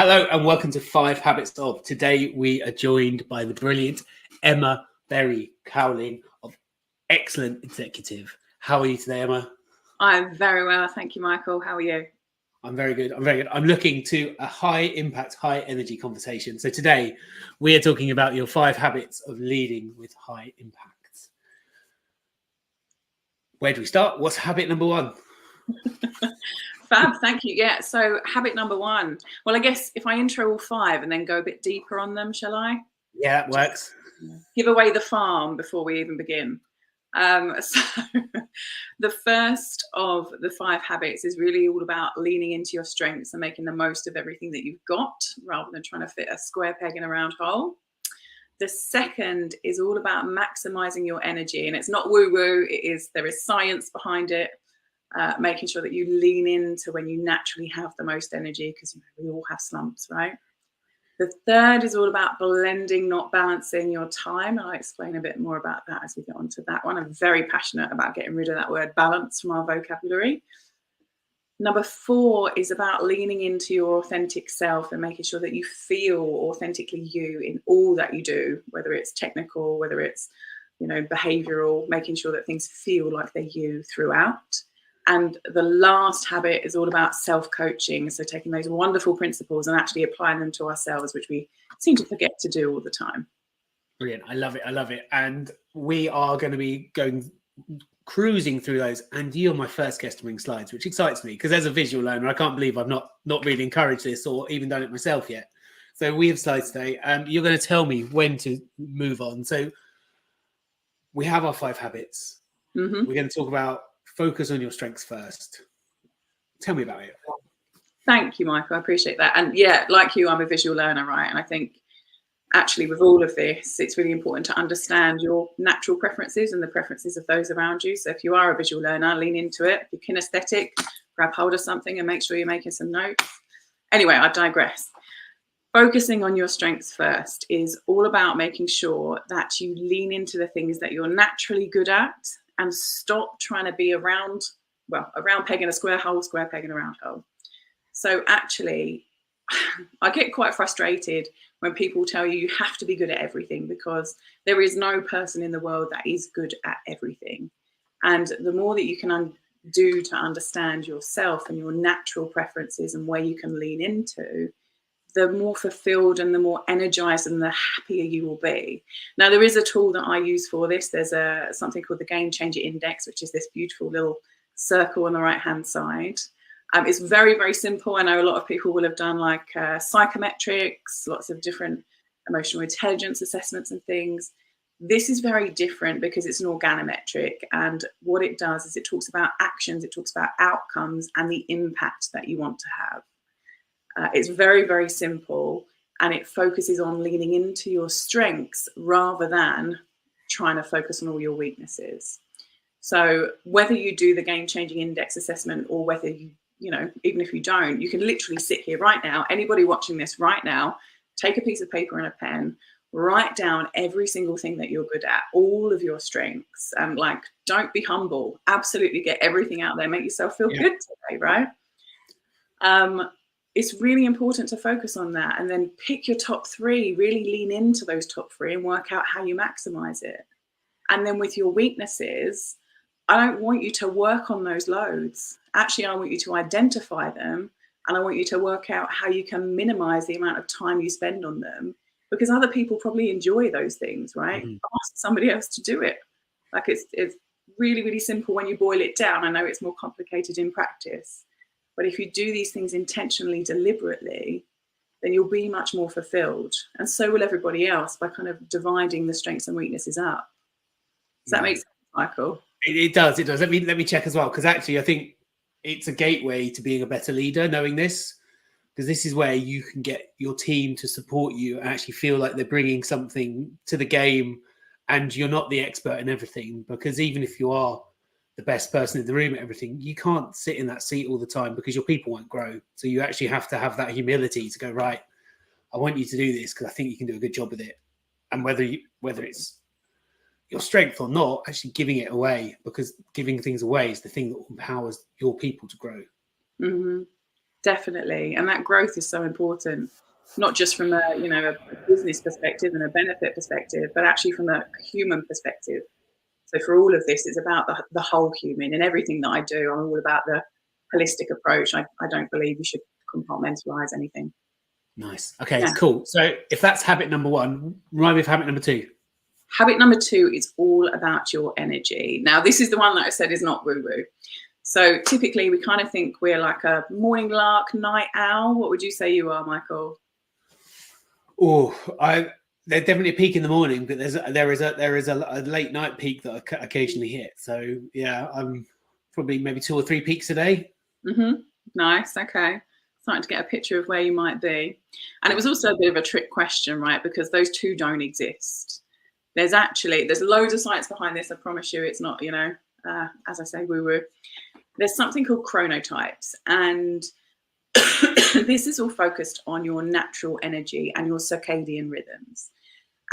Hello and welcome to 5 Habits of. Today we are joined by the brilliant Emma Berry Cowling of Excellent Executive. How are you today, Emma? I'm very well, thank you, Michael. How are you? I'm very good. I'm looking to a high impact, high energy conversation. So today we are talking about your 5 habits of leading with high impact. Where do we start? What's habit number 1? Fab, thank you. Yeah, so habit number 1. Well, I guess if I intro all 5 and then go a bit deeper on them, shall I? Yeah, that works. Give away the farm before we even begin. So the first of the 5 habits is really all about leaning into your strengths and making the most of everything that you've got rather than trying to fit a square peg in a round hole. The second is all about maximizing your energy, and it's not woo-woo. There is science behind it. Making sure that you lean into when you naturally have the most energy, because we all have slumps, right? The third is all about blending, not balancing your time. I'll explain a bit more about that as we get onto that one. I'm very passionate about getting rid of that word balance from our vocabulary. Number 4 is about leaning into your authentic self and making sure that you feel authentically you in all that you do, whether it's technical, whether it's, behavioral, making sure that things feel like they're you throughout. And the last habit is all about self-coaching. So taking those wonderful principles and actually applying them to ourselves, which we seem to forget to do all the time. Brilliant. I love it. And we are going to be cruising through those. And you're my first guest to bring slides, which excites me because as a visual learner, I can't believe I've not really encouraged this or even done it myself yet. So we have slides today. You're going to tell me when to move on. So we have our 5 habits. Mm-hmm. We're going to talk about focus on your strengths first. Tell me about it. Thank you, Michael. I appreciate that. And yeah, like you, I'm a visual learner, right? And I think actually with all of this, it's really important to understand your natural preferences and the preferences of those around you. So if you are a visual learner, lean into it. If you're kinesthetic, grab hold of something and make sure you're making some notes. Anyway, I digress. Focusing on your strengths first is all about making sure that you lean into the things that you're naturally good at and stop trying to be a round peg in a square hole, square peg in a round hole. So actually, I get quite frustrated when people tell you have to be good at everything, because there is no person in the world that is good at everything. And the more that you can do to understand yourself and your natural preferences and where you can lean into, the more fulfilled and the more energized and the happier you will be. Now, there is a tool that I use for this. There's something called the Game Changer Index, which is this beautiful little circle on the right-hand side. It's very, very simple. I know a lot of people will have done like psychometrics, lots of different emotional intelligence assessments and things. This is very different because it's an organometric. And what it does is it talks about actions, it talks about outcomes and the impact that you want to have. It's very, very simple, and it focuses on leaning into your strengths rather than trying to focus on all your weaknesses. So whether you do the game-changing index assessment or whether you even if you don't, you can literally sit here right now, anybody watching this right now, take a piece of paper and a pen, write down every single thing that you're good at, all of your strengths, and don't be humble. Absolutely get everything out there, make yourself feel good today, right? It's really important to focus on that and then pick your top 3, really lean into those top 3 and work out how you maximize it. And then with your weaknesses, I don't want you to work on those loads. Actually, I want you to identify them and I want you to work out how you can minimize the amount of time you spend on them, because other people probably enjoy those things, right? Mm-hmm. Ask somebody else to do it. It's really, really simple when you boil it down. I know it's more complicated in practice. But if you do these things intentionally, deliberately, then you'll be much more fulfilled. And so will everybody else by kind of dividing the strengths and weaknesses up. Does that make sense, Michael? It does. Let me check as well, because actually I think it's a gateway to being a better leader, knowing this, because this is where you can get your team to support you and actually feel like they're bringing something to the game and you're not the expert in everything. Because even if you are the best person in the room at everything, you can't sit in that seat all the time because your people won't grow. So you actually have to have that humility to go, right, I want you to do this because I think you can do a good job with it. And whether it's your strength or not, actually giving it away, because giving things away is the thing that empowers your people to grow. Mm-hmm. Definitely. And that growth is so important, not just from a, you know, a business perspective and a benefit perspective, but actually from a human perspective. So for all of this, it's about the whole human. And everything that I do, I'm all about the holistic approach. I don't believe you should compartmentalize anything. Nice. Okay, Yeah. cool. So if that's habit number one, remind me of habit number two. Habit number two is all about your energy. Now, this is the one that I said is not woo-woo. So typically we kind of think we're like a morning lark, night owl. What would you say you are, Michael? Oh, there's definitely a peak in the morning, but there is a late night peak that I occasionally hit. So yeah, I'm probably maybe 2 or 3 peaks a day. Mm-hmm. Nice. Okay. Starting to get a picture of where you might be. And it was also a bit of a trick question, right? Because those two don't exist. There's loads of science behind this. I promise you, it's not, you know, as I say, woo-woo. There's something called chronotypes, and this is all focused on your natural energy and your circadian rhythms.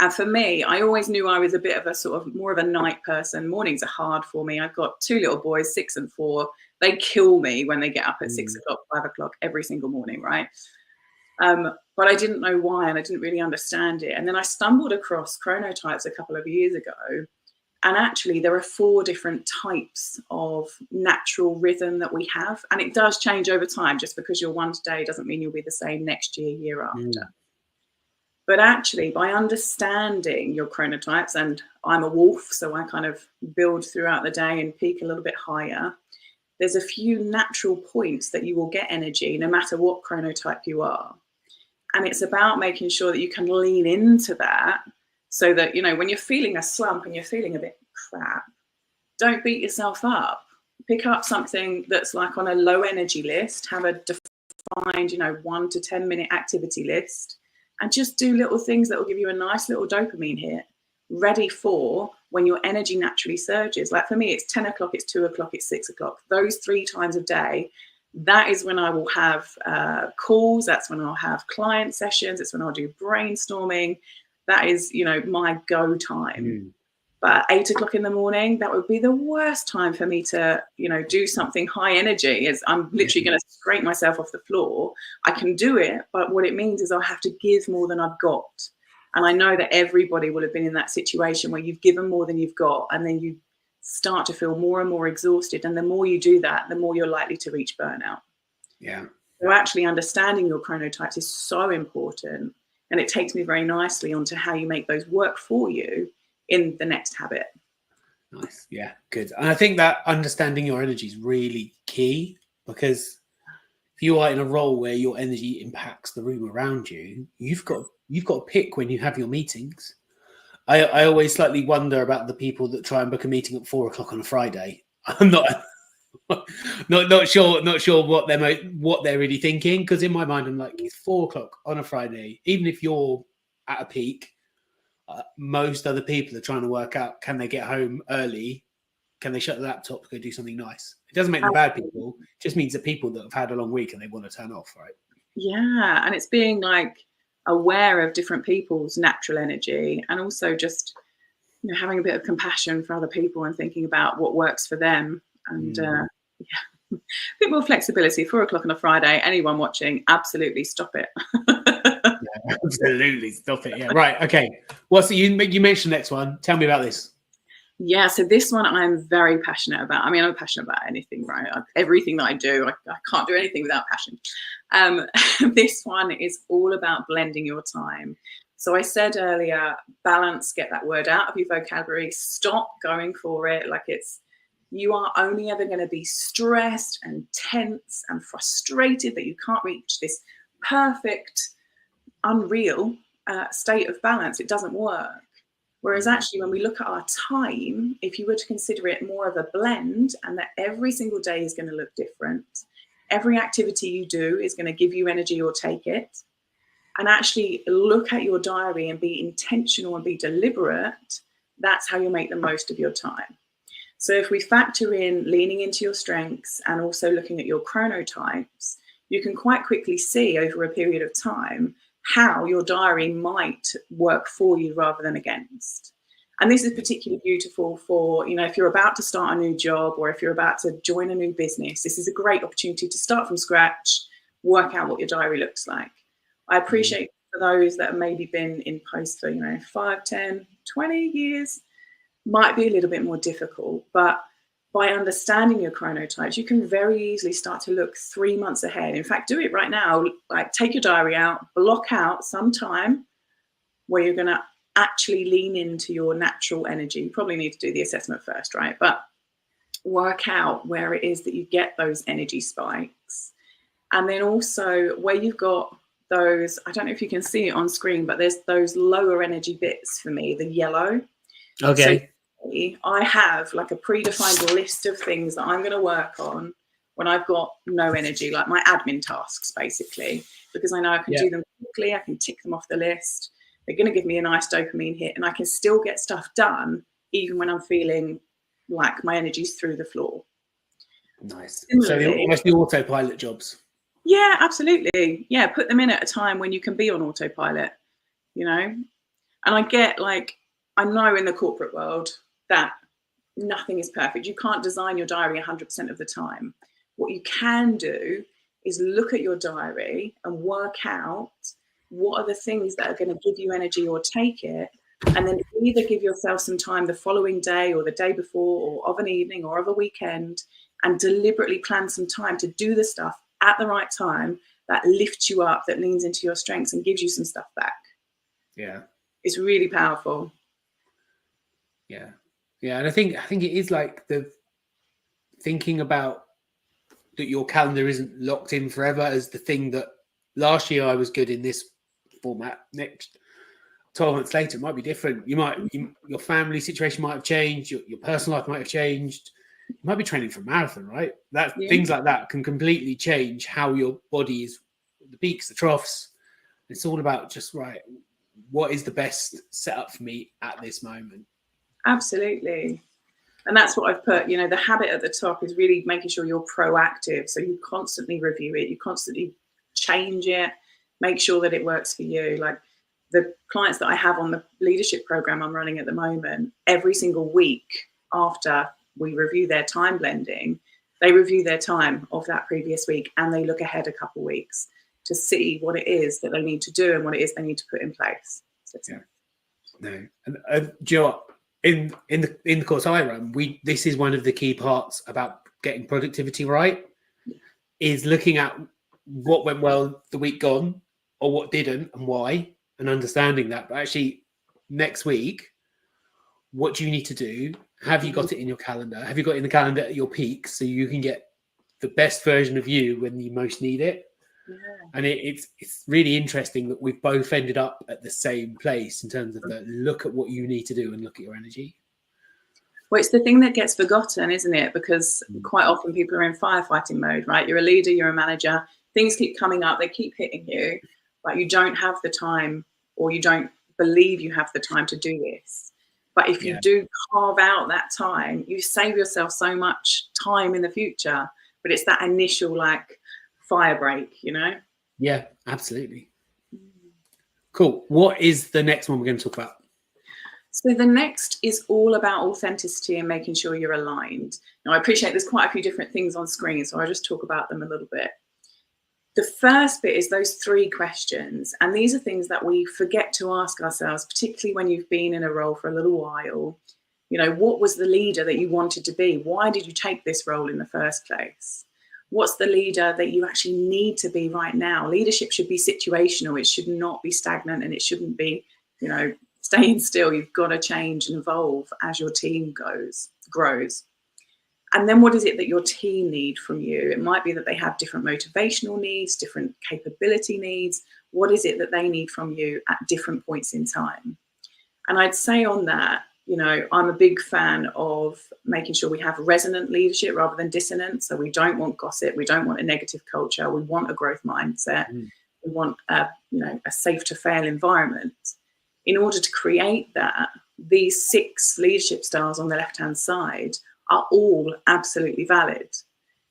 And for me, I always knew I was a bit of a sort of more of a night person. Mornings are hard for me. I've got 2 little boys, 6 and 4. They kill me when they get up at 6 o'clock, 5 o'clock every single morning, right? But I didn't know why, and I didn't really understand it. And then I stumbled across chronotypes a couple of years ago. And actually, there are 4 different types of natural rhythm that we have. And it does change over time. Just because you're one today doesn't mean you'll be the same next year, year after. But actually, by understanding your chronotypes, and I'm a wolf, so I kind of build throughout the day and peak a little bit higher, there's a few natural points that you will get energy no matter what chronotype you are. And it's about making sure that you can lean into that, so that, you know, when you're feeling a slump and you're feeling a bit crap, don't beat yourself up. Pick up something that's like on a low energy list, have a defined, you know, 1 to 10 minute activity list, and just do little things that will give you a nice little dopamine hit, ready for when your energy naturally surges. Like for me, it's 10 o'clock, it's 2 o'clock, it's 6 o'clock. Those 3 times a day, that is when I will have calls. That's when I'll have client sessions. It's when I'll do brainstorming. That is, you know, my go time. But 8 o'clock in the morning, that would be the worst time for me to, you know, do something high energy. Is I'm literally going to scrape myself off the floor. I can do it, but what it means is I'll have to give more than I've got. And I know that everybody will have been in that situation where you've given more than you've got, and then you start to feel more and more exhausted. And the more you do that, the more you're likely to reach burnout. Yeah. So actually understanding your chronotypes is so important. And it takes me very nicely onto how you make those work for you in the next habit. Nice. Yeah, good. And I think that understanding your energy is really key, because if you are in a role where your energy impacts the room around you, you've got to pick when you have your meetings. I always slightly wonder about the people that try and book a meeting at 4 o'clock on a Friday. I'm not sure what they're really thinking, because in my mind I'm like, it's 4 o'clock on a Friday. Even if you're at a peak, most other people are trying to work out, can they get home early? Can they shut the laptop, go do something nice? It doesn't make them bad people. It just means that people that have had a long week and they want to turn off, right? Yeah, and it's being like aware of different people's natural energy, and also just, you know, having a bit of compassion for other people and thinking about what works for them. And yeah, a bit more flexibility. 4 o'clock on a Friday, anyone watching, absolutely stop it. Yeah, absolutely stop it. Yeah, right. Okay. Well, so you mentioned the next one. Tell me about this. Yeah, so this one I'm very passionate about. I mean, I'm passionate about anything, right? Everything that I do, I can't do anything without passion. This one is all about blending your time. So I said earlier, balance, get that word out of your vocabulary. Stop going for it like you are only ever going to be stressed and tense and frustrated that you can't reach this perfect, unreal state of balance. It doesn't work. Whereas actually, when we look at our time, if you were to consider it more of a blend, and that every single day is going to look different, every activity you do is going to give you energy or take it, and actually look at your diary and be intentional and be deliberate, that's how you make the most of your time. So if we factor in leaning into your strengths and also looking at your chronotypes, you can quite quickly see over a period of time how your diary might work for you rather than against. And this is particularly beautiful for, you know, if you're about to start a new job or if you're about to join a new business. This is a great opportunity to start from scratch, work out what your diary looks like. I appreciate for those that have maybe been in post for, 5, 10, 20 years, might be a little bit more difficult, but by understanding your chronotypes, you can very easily start to look 3 months ahead. In fact, do it right now. Like, take your diary out, block out some time where you're going to actually lean into your natural energy. You probably need to do the assessment first, right? But work out where it is that you get those energy spikes. And then also where you've got those, I don't know if you can see it on screen, but there's those lower energy bits for me, the yellow. Okay. So I have like a predefined list of things that I'm going to work on when I've got no energy, like my admin tasks, basically, because I know I can do them quickly. I can tick them off the list. They're going to give me a nice dopamine hit, and I can still get stuff done even when I'm feeling like my energy's through the floor. Nice. Similarly, So almost the autopilot jobs. Yeah, absolutely. Yeah, put them in at a time when you can be on autopilot, And I get, like, I know in the corporate world that nothing is perfect. You can't design your diary 100% of the time. What you can do is look at your diary and work out what are the things that are going to give you energy or take it, and then either give yourself some time the following day or the day before or of an evening or of a weekend, and deliberately plan some time to do the stuff at the right time that lifts you up, that leans into your strengths and gives you some stuff back. Yeah. It's really powerful. Yeah. Yeah. And I think it is like the thinking about that your calendar isn't locked in forever as the thing that last year I was good in this format. Next 12 months later, it might be different. Your family situation might have changed. Your personal life might have changed. You might be training for a marathon, right? Things like that can completely change how your body is, the peaks, the troughs. It's all about just, right, what is the best setup for me at this moment? Absolutely. And that's what I've put, the habit at the top is really making sure you're proactive. So you constantly review it, you constantly change it, make sure that it works for you. Like the clients that I have on the leadership program I'm running at the moment, every single week after we review their time blending, they review their time of that previous week and they look ahead a couple of weeks to see what it is that they need to do and what it is they need to put in place. So No, and do you know what? In the course I run, this is one of the key parts about getting productivity right, is looking at what went well the week gone or what didn't and why, and understanding that. But actually, next week, what do you need to do? Have you got it in your calendar? Have you got it in the calendar at your peak so you can get the best version of you when you most need it? Yeah. And it's really interesting that we've both ended up at the same place in terms of the look at what you need to do and look at your energy. Well, it's the thing that gets forgotten, isn't it? Because quite often people are in firefighting mode, right? You're a leader, you're a manager, things keep coming up, they keep hitting you, but you don't have the time, or you don't believe you have the time to do this. But if you do carve out that time, you save yourself so much time in the future. But it's that initial fire break, Yeah, absolutely. Cool. What is the next one we're going to talk about? So the next is all about authenticity and making sure you're aligned. Now, I appreciate there's quite a few different things on screen, so I'll just talk about them a little bit. The first bit is those 3 questions. And these are things that we forget to ask ourselves, particularly when you've been in a role for a little while. What was the leader that you wanted to be? Why did you take this role in the first place? What's the leader that you actually need to be right now? Leadership should be situational. It should not be stagnant, and it shouldn't be, staying still. You've got to change and evolve as your team grows. And then what is it that your team need from you? It might be that they have different motivational needs, different capability needs. What is it that they need from you at different points in time? And I'd say on that, I'm a big fan of making sure we have resonant leadership rather than dissonant. So we don't want gossip. We don't want a negative culture. We want a growth mindset. We want a safe to fail environment. In order to create that, these 6 leadership styles on the left-hand side are all absolutely valid.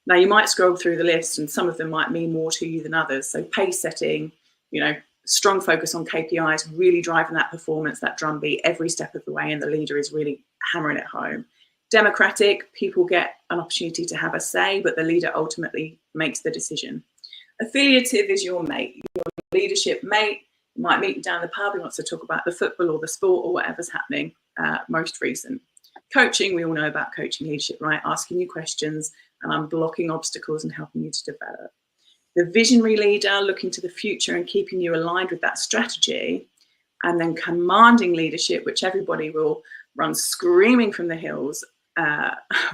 Now, you might scroll through the list and some of them might mean more to you than others. So pace setting, strong focus on KPIs, really driving that performance, that drumbeat every step of the way, and the leader is really hammering it home. Democratic, people get an opportunity to have a say, but the leader ultimately makes the decision. Affiliative is your mate, your leadership mate. You might meet you down the pub. He wants to talk about the football or the sport or whatever's happening most recent. Coaching, we all know about coaching leadership, right? Asking you questions and unblocking obstacles and helping you to develop. The visionary leader, looking to the future and keeping you aligned with that strategy. And then commanding leadership, which everybody will run screaming from the hills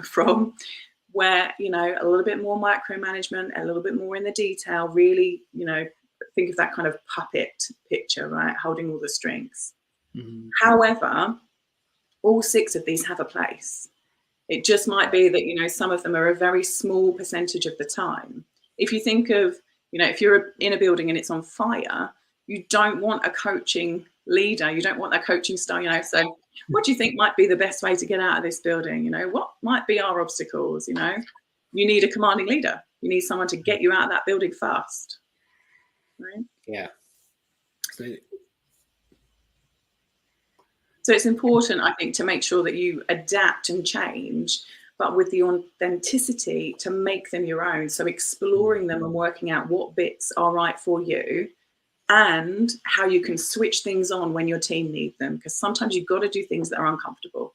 from, where, you know, a little bit more micromanagement, a little bit more in the detail, really, you know, think of that kind of puppet picture, right? Holding all the strings. Mm-hmm. However, all 6 of these have a place. It just might be that, you know, some of them are a very small percentage of the time. If you think of, you know, if you're in a building and it's on fire, you don't want a coaching leader. You don't want that coaching style, you know. So what do you think might be the best way to get out of this building? You know, what might be our obstacles? You know, you need a commanding leader. You need someone to get you out of that building fast. Right? Yeah. So it's important, I think, to make sure that you adapt and change, but with the authenticity to make them your own. So exploring them and working out what bits are right for you and how you can switch things on when your team need them, because sometimes you've got to do things that are uncomfortable.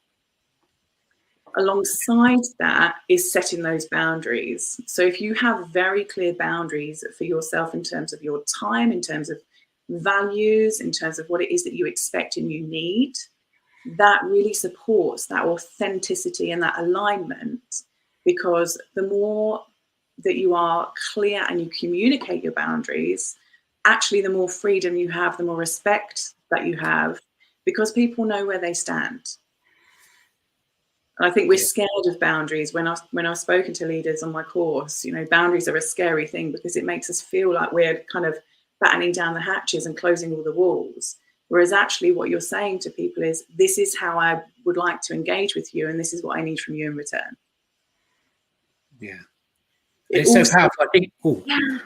Alongside that is setting those boundaries. So if you have very clear boundaries for yourself in terms of your time, in terms of values, in terms of what it is that you expect and you need, that really supports that authenticity and that alignment, because the more that you are clear and you communicate your boundaries, actually the more freedom you have, the more respect that you have, because people know where they stand. And I think we're scared of boundaries. When I've spoken to leaders on my course, you know, boundaries are a scary thing because it makes us feel like we're kind of battening down the hatches and closing all the walls. Whereas actually what you're saying to people is, this is how I would like to engage with you and this is what I need from you in return. Yeah. It's so powerful. I think. Yeah.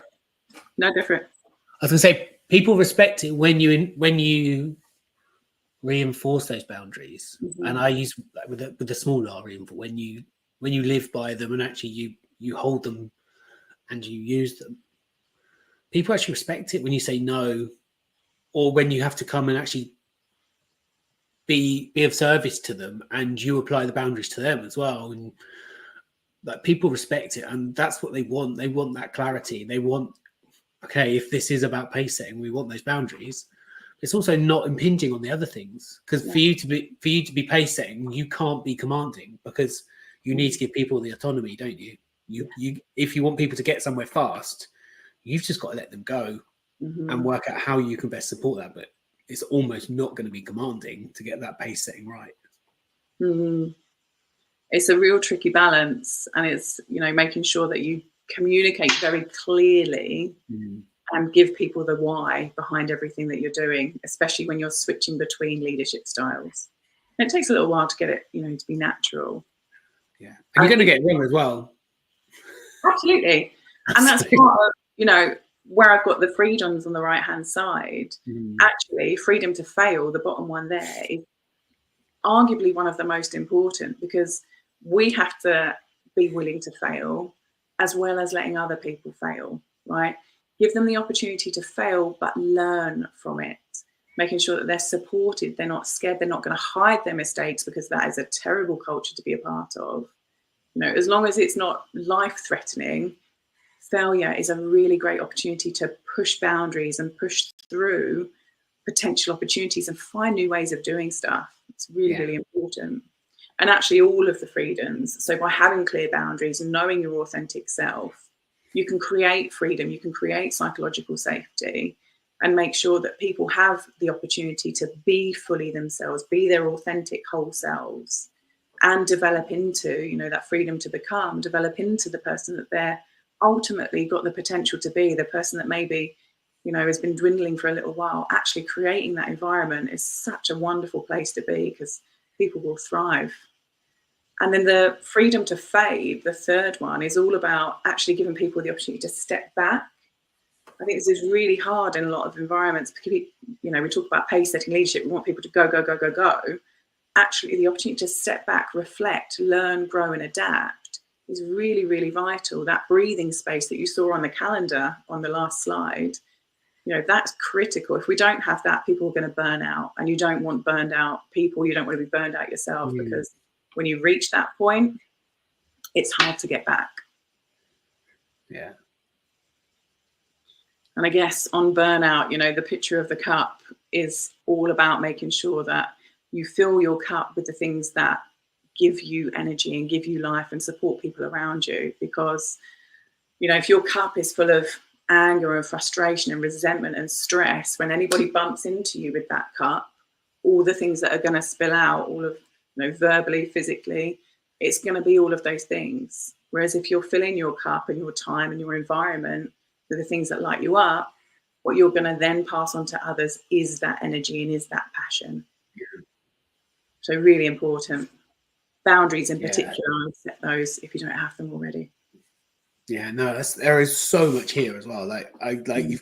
No, go for it. I was going to say, people respect it when you reinforce those boundaries. Mm-hmm. And I use with the small R, when you live by them and actually you hold them and you use them. People actually respect it when you say no, or when you have to come and actually be of service to them and you apply the boundaries to them as well. And like, people respect it, and that's what they want. They want that clarity. They want, okay, if this is about pace setting, we want those boundaries. It's also not impinging on the other things, because for you to be pace setting, you can't be commanding, because you need to give people the autonomy, don't you? You if you want people to get somewhere fast, you've just got to let them go and work out how you can best support that. But it's almost not going to be commanding to get that pace setting right. Mm-hmm. It's a real tricky balance, and it's, you know, making sure that you communicate very clearly and give people the why behind everything that you're doing, especially when you're switching between leadership styles. And it takes a little while to get it, you know, to be natural. Yeah, and you're going to get it wrong as well. Absolutely, and that's part of, you know, where I've got the freedoms on the right hand side. Actually, freedom to fail, the bottom one there, is arguably one of the most important, because we have to be willing to fail as well as letting other people fail, right? Give them the opportunity to fail, but learn from it, making sure that they're supported, they're not scared, they're not going to hide their mistakes, because that is a terrible culture to be a part of. You know, as long as it's not life-threatening, failure is a really great opportunity to push boundaries and push through potential opportunities and find new ways of doing stuff. It's really, really important. And actually all of the freedoms. So by having clear boundaries and knowing your authentic self, you can create freedom, you can create psychological safety, and make sure that people have the opportunity to be fully themselves, be their authentic whole selves, and develop into, you know, that freedom to become, develop into the person that they're ultimately got the potential to be, the person that maybe, you know, has been dwindling for a little while. Actually creating that environment is such a wonderful place to be, because people will thrive. And then the freedom to fade, the third one, is all about actually giving people the opportunity to step back. I think this is really hard in a lot of environments, because, you know, we talk about pace setting leadership, we want people to go, go, go, go, go. Actually, the opportunity to step back, reflect, learn, grow and adapt is really, really vital. That breathing space that you saw on the calendar on the last slide, you know, that's critical. If we don't have that, people are going to burn out, and you don't want burned out people. You don't want to be burned out yourself, because when you reach that point, it's hard to get back. Yeah. And I guess on burnout, you know, the picture of the cup is all about making sure that you fill your cup with the things that give you energy and give you life and support people around you. Because, you know, if your cup is full of anger and frustration and resentment and stress, when anybody bumps into you with that cup, all the things that are going to spill out, all of, you know, verbally, physically, it's going to be all of those things. Whereas if you're filling your cup and your time and your environment with the things that light you up, what you're going to then pass on to others is that energy and is that passion. So really important. Boundaries in particular, set those if you don't have them already. Yeah, no, there is so much here as well.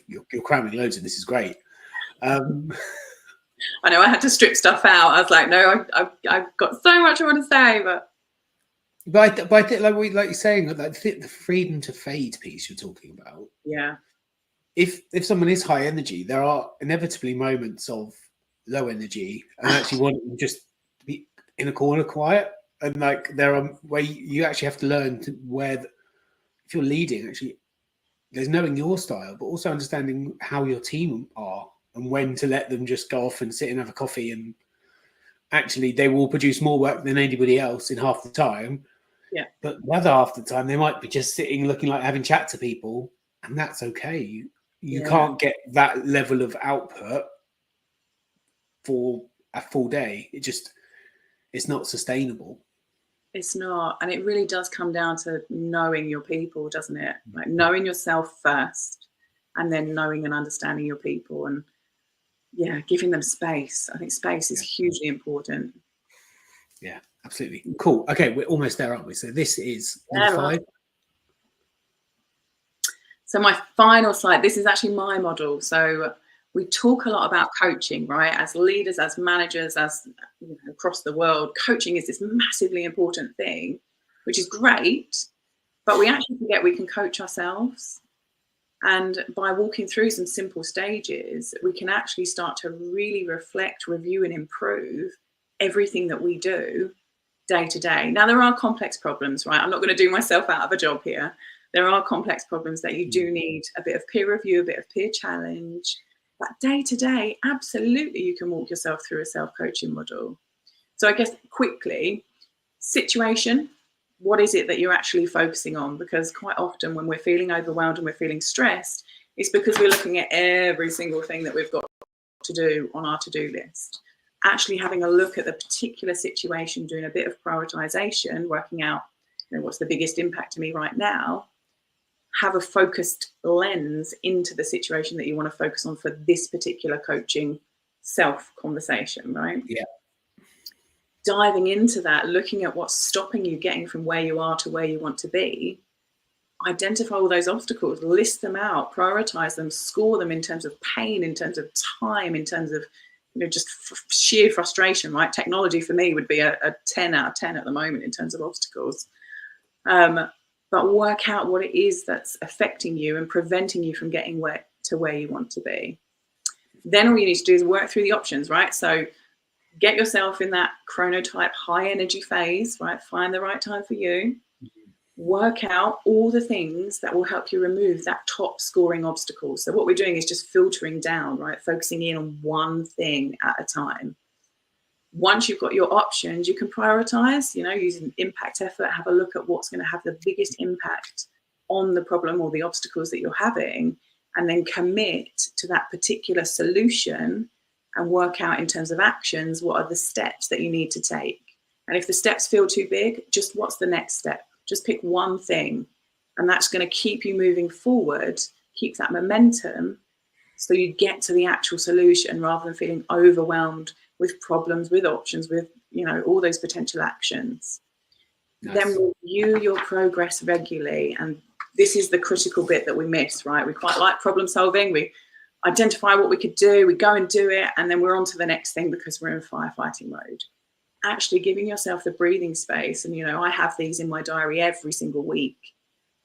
You're cramming loads, and this is great. I know I had to strip stuff out. I was like, no, I've got so much I want to say, but I think, like you're saying, like the freedom to fade piece you're talking about. Yeah. If someone is high energy, there are inevitably moments of low energy, and actually want them just to be in a corner, quiet, and like there are where you actually have to learn to if you're leading, actually, there's knowing your style, but also understanding how your team are and when to let them just go off and sit and have a coffee, and actually they will produce more work than anybody else in half the time. Yeah. But the other half the time, they might be just sitting looking like having chat to people, and that's okay. You can't get that level of output for a full day. It's not sustainable. It's not. And it really does come down to knowing your people, doesn't it? Like knowing yourself first, and then knowing and understanding your people, and giving them space. I think space is hugely important. Yeah, absolutely. Cool. Okay, we're almost there, aren't we? So this is number 5. So my final slide, this is actually my model. So we talk a lot about coaching, right? As leaders, as managers, as across the world, coaching is this massively important thing, which is great, but we actually forget we can coach ourselves. And by walking through some simple stages, we can actually start to really reflect, review, and improve everything that we do day to day. Now, there are complex problems, right? I'm not going to do myself out of a job here. There are complex problems that you do need a bit of peer review, a bit of peer challenge. But day to day, absolutely, you can walk yourself through a self-coaching model. So I guess quickly, situation, what is it that you're actually focusing on? Because quite often when we're feeling overwhelmed and we're feeling stressed, it's because we're looking at every single thing that we've got to do on our to-do list. Actually having a look at the particular situation, doing a bit of prioritization, working out what's the biggest impact to me right now, have a focused lens into the situation that you want to focus on for this particular coaching self-conversation, right? Yeah. Diving into that, looking at what's stopping you getting from where you are to where you want to be, identify all those obstacles, list them out, prioritize them, score them in terms of pain, in terms of time, in terms of just sheer frustration, right? Technology for me would be a 10 out of 10 at the moment in terms of obstacles. But work out what it is that's affecting you and preventing you from getting to where you want to be. Then all you need to do is work through the options, right? So get yourself in that chronotype high energy phase, right? Find the right time for you. Work out all the things that will help you remove that top scoring obstacle. So what we're doing is just filtering down, right? Focusing in on one thing at a time. Once you've got your options, you can prioritize, using impact effort, have a look at what's going to have the biggest impact on the problem or the obstacles that you're having, and then commit to that particular solution and work out in terms of actions, what are the steps that you need to take. And if the steps feel too big, just what's the next step? Just pick one thing, and that's going to keep you moving forward, keep that momentum, so you get to the actual solution rather than feeling overwhelmed with problems, with options, with all those potential actions. Nice. Then review your progress regularly, and this is the critical bit that we miss, right? We quite like problem solving. We identify what we could do, we go and do it, and then we're on to the next thing because we're in firefighting mode. actually giving yourself the breathing space. And, I have these in my diary every single week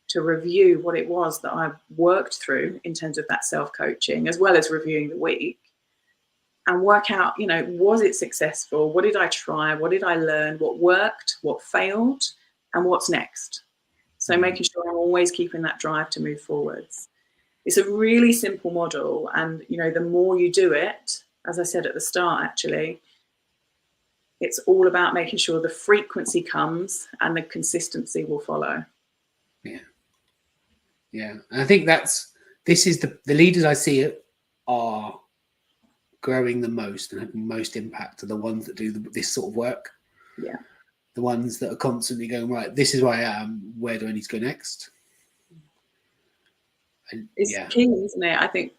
to review what it was that I worked through in terms of that self-coaching, as well as reviewing the week, and work out, was it successful? What did I try? What did I learn? What worked? What failed? And what's next? So making sure I'm always keeping that drive to move forwards. It's a really simple model. And, the more you do it, as I said at the start, actually, it's all about making sure the frequency comes and the consistency will follow. Yeah. And I think this is the leaders I see are growing the most and having most impact are the ones that do this sort of work. Yeah. The ones that are constantly going, right, this is where I am. Where do I need to go next? And, it's key, isn't it? I think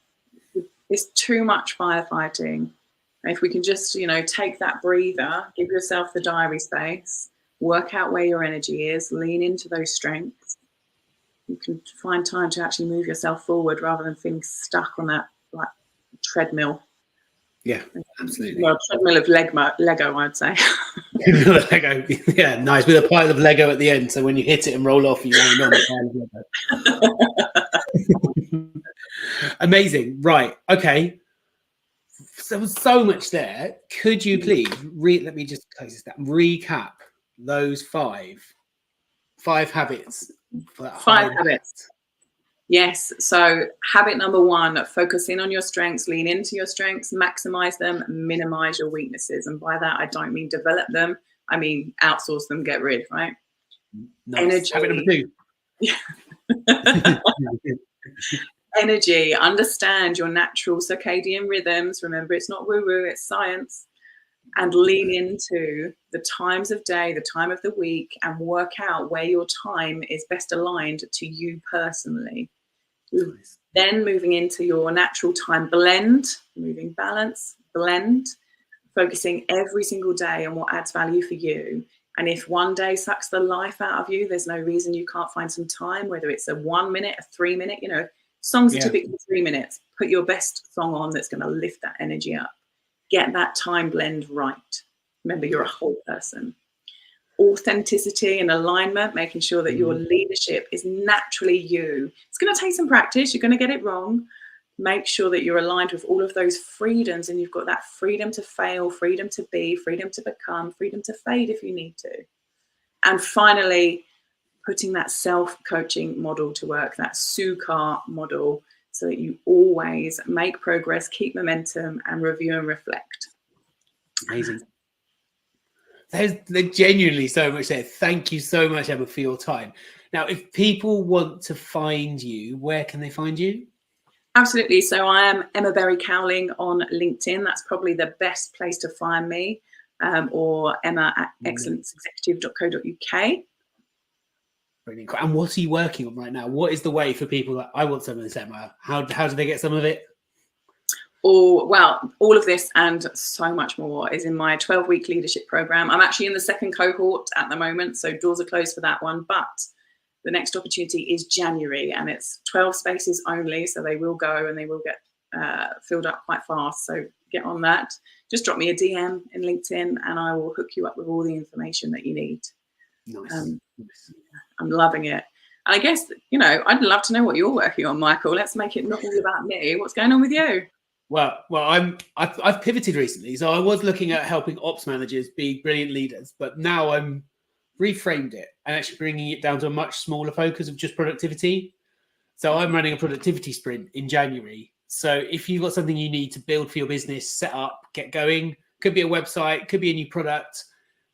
it's too much firefighting. If we can just, take that breather, give yourself the diary space, work out where your energy is, lean into those strengths, you can find time to actually move yourself forward rather than feeling stuck on that treadmill. Yeah, absolutely. Well, treadmill of Lego, I'd say. Lego, yeah, nice, with a pile of Lego at the end. So when you hit it and roll off, you land on a pile of Lego. Amazing. Right. Okay. So there was so much there. Could you please let me just close this down. Recap those five habits. For that 5 habits. Yes. So habit number 1, focus in on your strengths, lean into your strengths, maximize them, minimize your weaknesses. And by that, I don't mean develop them. I mean, outsource them, get rid, right? Nice. Energy. Habit number 2. Yeah. Energy. Understand your natural circadian rhythms. Remember, it's not woo-woo, it's science. And lean into the times of day, the time of the week, and work out where your time is best aligned to you personally. Nice. Then moving into your natural time blend, moving balance, blend, focusing every single day on what adds value for you. And if one day sucks the life out of you, there's no reason you can't find some time, whether it's a 1 minute, a 3 minute, songs are typically 3 minutes. Put your best song on that's going to lift that energy up. Get that time blend right. Remember, you're a whole person. Authenticity and alignment, making sure that your leadership is naturally you. It's going to take some practice. You're going to get it wrong. Make sure that you're aligned with all of those freedoms, and you've got that freedom to fail, freedom to be, freedom to become, freedom to fade if you need to. And finally, putting that self-coaching model to work, that SUCAR model, so that you always make progress, keep momentum, and review and reflect. Amazing. There's genuinely so much there. Thank you so much, Emma, for your time. Now, if people want to find you, where can they find you? Absolutely. So I am Emma Berry Cowling on LinkedIn. That's probably the best place to find me, or emma@excellenceexecutive.co.uk. Brilliant. And what are you working on right now? What is the way for people that I want some of this, Emma? How do they get some of it? Well, all of this and so much more is in my 12-week leadership program. I'm actually in the second cohort at the moment, so doors are closed for that one. But the next opportunity is January, and it's 12 spaces only, so they will go and they will get filled up quite fast. So get on that. Just drop me a DM in LinkedIn, and I will hook you up with all the information that you need. Nice. I'm loving it. And I guess, I'd love to know what you're working on, Michael. Let's make it not all about me. What's going on with you? Well, I've pivoted recently. So I was looking at helping ops managers be brilliant leaders, but now I'm reframed it and actually bringing it down to a much smaller focus of just productivity. So I'm running a productivity sprint in January. So if you've got something you need to build for your business, set up, get going, could be a website, could be a new product,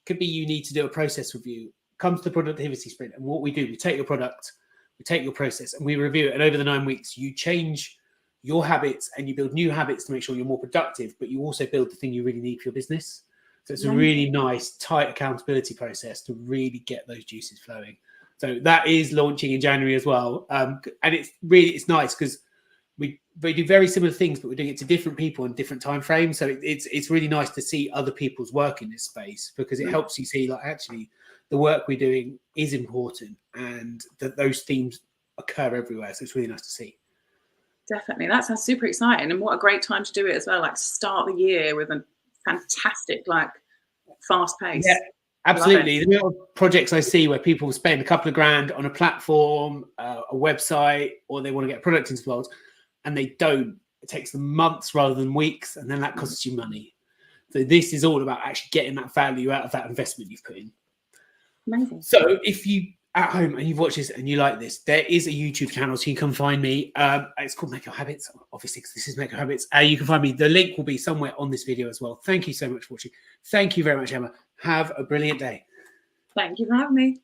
could be you need to do a process review, come to the productivity sprint. And what we do, we take your product, we take your process, and we review it. And over the 9 weeks, you change your habits and you build new habits to make sure you're more productive, but you also build the thing you really need for your business. So it's a really nice, tight accountability process to really get those juices flowing. So that is launching in January as well. And it's nice because we do very similar things, but we're doing it to different people in different time frames. So it's really nice to see other people's work in this space, because it helps you see, like, actually the work we're doing is important and that those themes occur everywhere. So it's really nice to see. Definitely. That sounds super exciting. And what a great time to do it as well. Like, start the year with a fantastic, fast pace. Yeah, absolutely. The little projects I see where people spend a couple of grand on a platform, a website, or they want to get a product into the world, and they don't. It takes them months rather than weeks, and then that costs you money. So this is all about actually getting that value out of that investment you've put in. Amazing. So if you at home and you've watched this and you like this, there is a YouTube channel, so you can find me. It's called Make Your Habits, obviously, because this is Make Your Habits. You can find me. The link will be somewhere on this video as well. Thank you so much for watching. Thank you very much, Emma. Have a brilliant day. Thank you for having me.